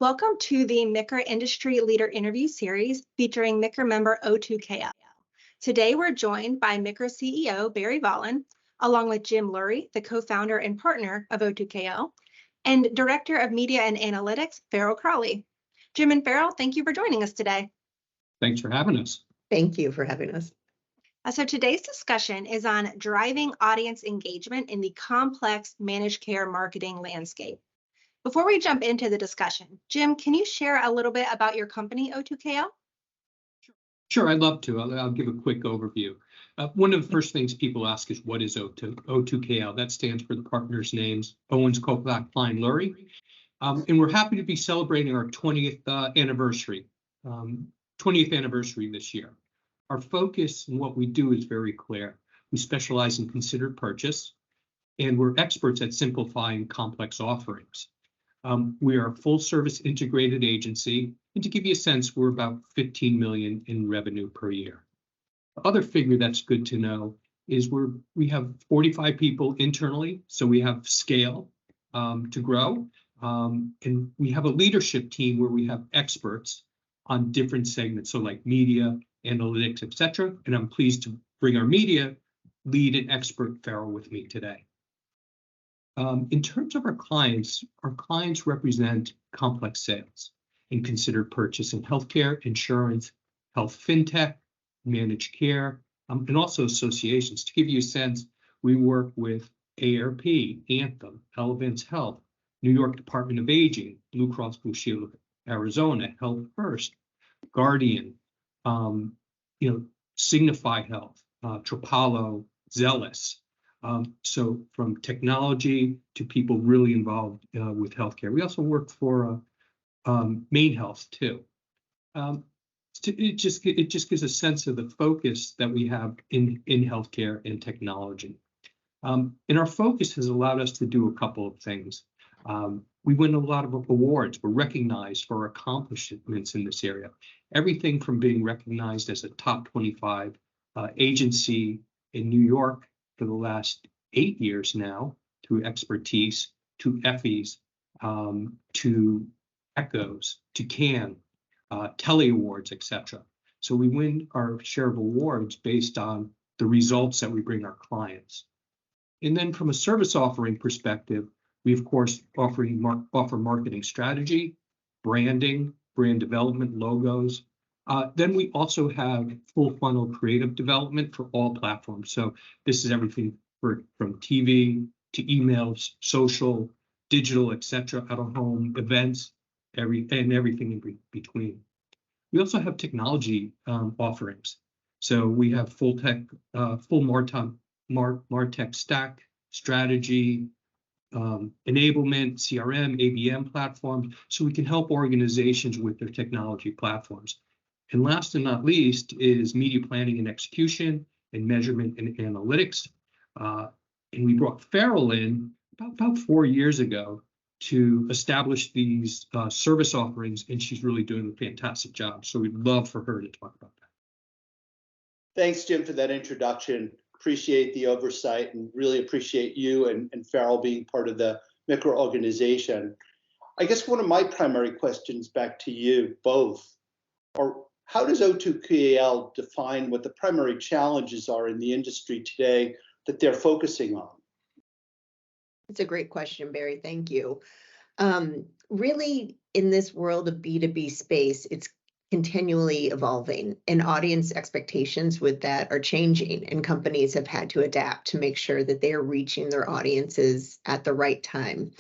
Welcome to the MCRA Industry Leader Interview series featuring MCRA member O2KL. Today we're joined by MCRA CEO Barry Volin, along with Jim Lurie, the co-founder and partner of O2KL, and Director of Media and Analytics, Farrell Crowley. Jim and Farrell, thank you for joining us today. Thanks for having us. Thank you for having us. So today's discussion is on driving audience engagement in the complex managed care marketing landscape. Before we jump into the discussion, Jim, can you share a little bit about your company, O2KL? Sure, I'd love to. I'll give a quick overview. One of the first things people ask is, what is O2KL? That stands for the partners' names, Owens, Kolpak, Klein, Lurie. And we're happy to be celebrating our 20th anniversary this year. Our focus and what we do is very clear. We specialize in considered purchase, and we're experts at simplifying complex offerings. We are a full-service integrated agency, and to give you a sense, we're about $15 million in revenue per year. The other figure that's good to know is we have 45 people internally, so we have scale to grow, and we have a leadership team where we have experts on different segments, so like media, analytics, etc. And I'm pleased to bring our media lead and expert Farrell with me today. In terms of our clients represent complex sales and considered purchase in healthcare, insurance, health fintech, managed care, and also associations. To give you a sense, we work with ARP, Anthem, Elevance Health, New York Department of Aging, Blue Cross Blue Shield of Arizona, Health First, Guardian, Signify Health, Tropalo, Zealous. So from technology to people really involved with healthcare. We also work for Maine Health too. It just gives a sense of the focus that we have in healthcare and technology. And our focus has allowed us to do a couple of things. We win a lot of awards. We're recognized for our accomplishments in this area. Everything from being recognized as a top 25 agency in New York for the last 8 years now, through expertise, to Effies, to Echoes, to Cannes, Telly Awards, etc. So we win our share of awards based on the results that we bring our clients. And then from a service offering perspective, we of course offer marketing strategy, branding, brand development, logos. Then we also have full funnel creative development for all platforms. So this is everything from TV to emails, social, digital, etc., out of home events, everything in between. We also have technology offerings. So we have full MarTech stack strategy, enablement, CRM, ABM platforms, so we can help organizations with their technology platforms. And last and not least is media planning and execution and measurement and analytics. And we brought Farrell in about 4 years ago to establish these service offerings, and she's really doing a fantastic job. So we'd love for her to talk about that. Thanks, Jim, for that introduction. Appreciate the oversight and really appreciate you and Farrell being part of the MCRA organization. I guess one of my primary questions back to you both are, how does O2KL define what the primary challenges are in the industry today that they're focusing on? It's a great question, Barry. Thank you. Really, in this world of B2B space, it's continually evolving, and audience expectations with that are changing, and companies have had to adapt to make sure that they are reaching their audiences at the right time.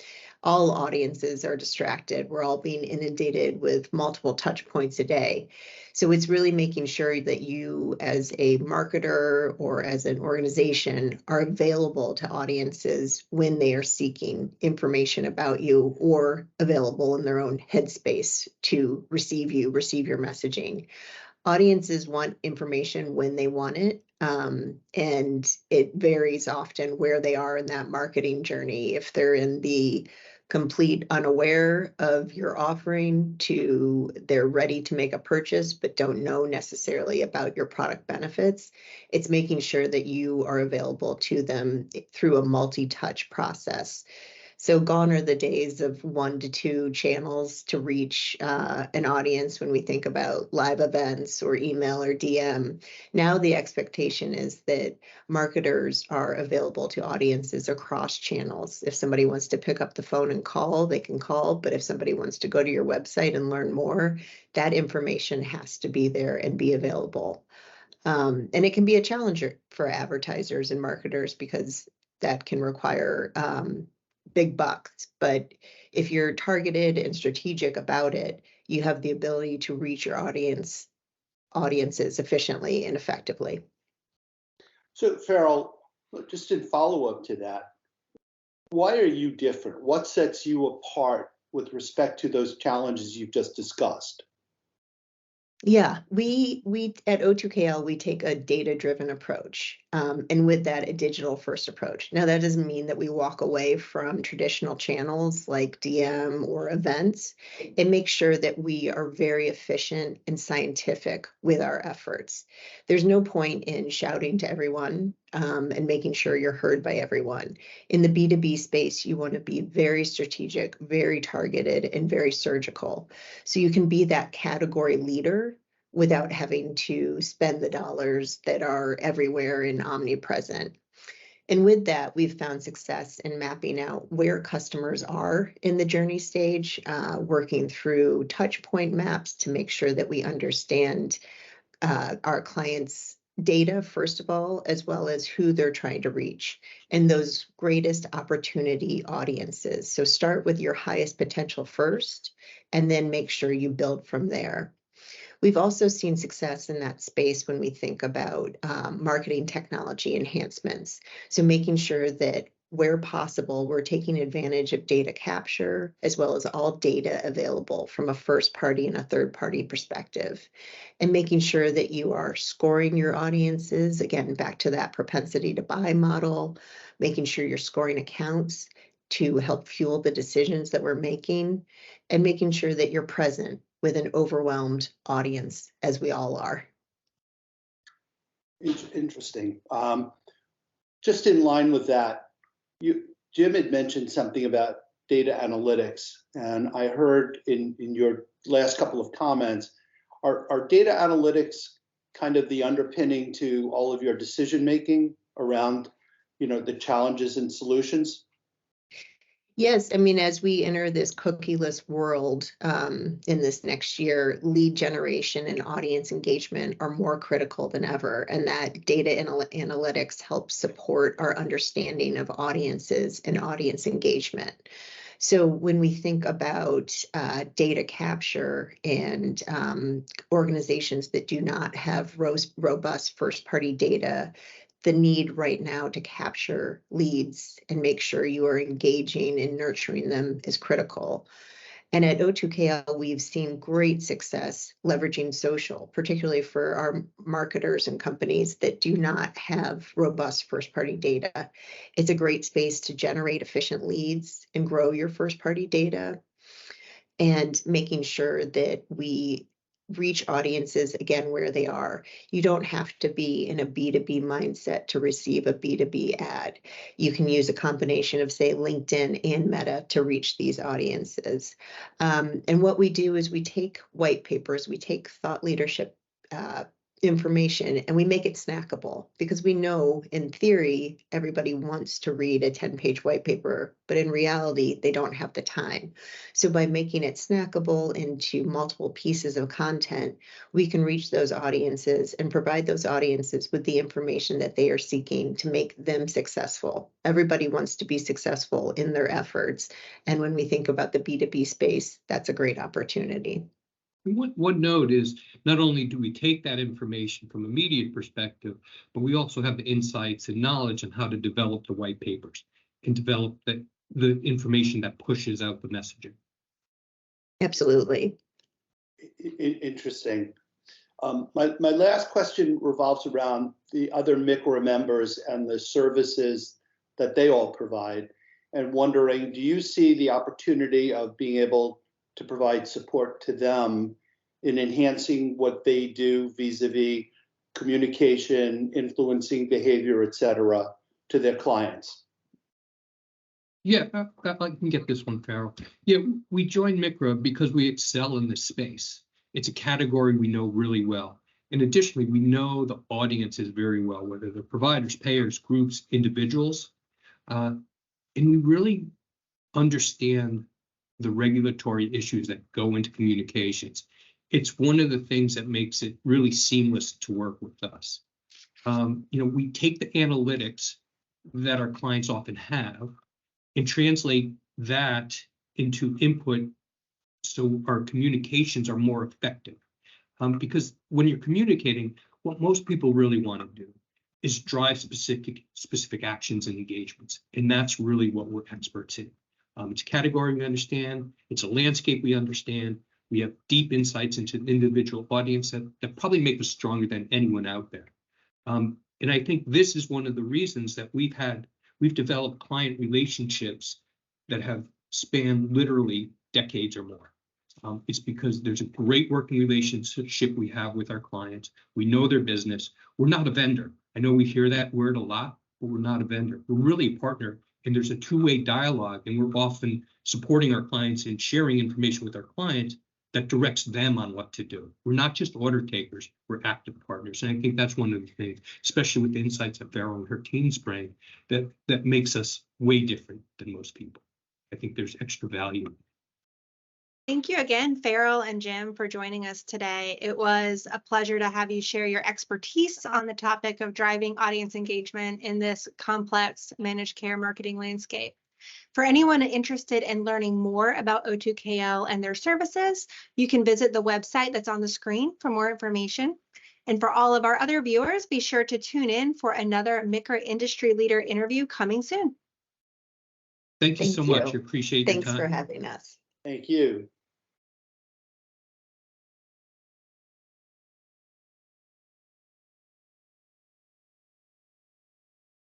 All audiences are distracted. We're all being inundated with multiple touch points a day. So it's really making sure that you as a marketer or as an organization are available to audiences when they are seeking information about you, or available in their own headspace to receive your messaging. Audiences want information when they want it, and it varies often where they are in that marketing journey. If they're in the complete unaware of your offering to they're ready to make a purchase but don't know necessarily about your product benefits, it's making sure that you are available to them through a multi-touch process. So gone are the days of 1 to 2 channels to reach an audience when we think about live events or email or DM. Now the expectation is that marketers are available to audiences across channels. If somebody wants to pick up the phone and call, they can call. But if somebody wants to go to your website and learn more, that information has to be there and be available. And it can be a challenge for advertisers and marketers because that can require big bucks. But if you're targeted and strategic about it, you have the ability to reach your audiences efficiently and effectively. So Farrell, just in follow-up to that, why are you different? What sets you apart with respect to those challenges you've just discussed? Yeah, we at O2KL, we take a data-driven approach, and with that, a digital-first approach. Now, that doesn't mean that we walk away from traditional channels like DM or events. It makes sure that we are very efficient and scientific with our efforts. There's no point in shouting to everyone and making sure you're heard by everyone. In the B2B space, you want to be very strategic, very targeted, and very surgical. So you can be that category leader without having to spend the dollars that are everywhere and omnipresent. And with that, we've found success in mapping out where customers are in the journey stage, working through touch point maps to make sure that we understand our clients' data, first of all, as well as who they're trying to reach and those greatest opportunity audiences. So start with your highest potential first, and then make sure you build from there. We've also seen success in that space when we think about marketing technology enhancements. So making sure that where possible, we're taking advantage of data capture as well as all data available from a first party and a third party perspective, and making sure that you are scoring your audiences, again, back to that propensity to buy model, making sure you're scoring accounts to help fuel the decisions that we're making, and making sure that you're present with an overwhelmed audience, as we all are. Interesting. Just in line with that, Jim had mentioned something about data analytics, and I heard in your last couple of comments, are data analytics kind of the underpinning to all of your decision making around, the challenges and solutions? Yes, I mean, as we enter this cookieless world in this next year, lead generation and audience engagement are more critical than ever, and that data analytics helps support our understanding of audiences and audience engagement. So when we think about data capture and organizations that do not have robust first-party data, the need right now to capture leads and make sure you are engaging and nurturing them is critical. And at O2KL, we've seen great success leveraging social, particularly for our marketers and companies that do not have robust first-party data. It's a great space to generate efficient leads and grow your first-party data, and making sure that we reach audiences again where they are. You don't have to be in a B2B mindset to receive a B2B ad. You can use a combination of, say, LinkedIn and Meta to reach these audiences. And what we do is we take white papers, we take thought leadership information, and we make it snackable, because we know in theory everybody wants to read a 10-page white paper, but in reality they don't have the time. So by making it snackable into multiple pieces of content, we can reach those audiences and provide those audiences with the information that they are seeking to make them successful. Everybody wants to be successful in their efforts, and when we think about the B2B space, that's a great opportunity. One note is, not only do we take that information from a media perspective, but we also have the insights and knowledge on how to develop the white papers and develop the information that pushes out the messaging. Absolutely. Interesting. My last question revolves around the other MCRA members and the services that they all provide, and wondering, do you see the opportunity of being able to provide support to them in enhancing what they do vis-a-vis communication, influencing behavior, et cetera, to their clients? Yeah, I can get this one, Farrell. Yeah, we joined MCRA because we excel in this space. It's a category we know really well. And additionally, we know the audiences very well, whether they're providers, payers, groups, individuals. And we really understand the regulatory issues that go into communications. It's one of the things that makes it really seamless to work with us. We take the analytics that our clients often have and translate that into input so our communications are more effective. Because when you're communicating, what most people really want to do is drive specific actions and engagements. And that's really what we're experts in. It's a category we understand. It's a landscape we understand. We have deep insights into the individual audience that probably make us stronger than anyone out there. And I think this is one of the reasons that we've developed client relationships that have spanned literally decades or more. It's because there's a great working relationship we have with our clients. We know their business. We're not a vendor. I know we hear that word a lot, but we're not a vendor. We're really a partner, and there's a two-way dialogue, and we're often supporting our clients and sharing information with our clients that directs them on what to do. We're not just order takers, we're active partners. And I think that's one of the things, especially with the insights that Farrell and her teams bring, that makes us way different than most people. I think there's extra value. Thank you again, Farrell and Jim, for joining us today. It was a pleasure to have you share your expertise on the topic of driving audience engagement in this complex managed care marketing landscape. For anyone interested in learning more about O2KL and their services, you can visit the website that's on the screen for more information. And for all of our other viewers, be sure to tune in for another MCRA Industry Leader interview coming soon. Thank you so much. I appreciate your time. Thanks for having us. Thank you.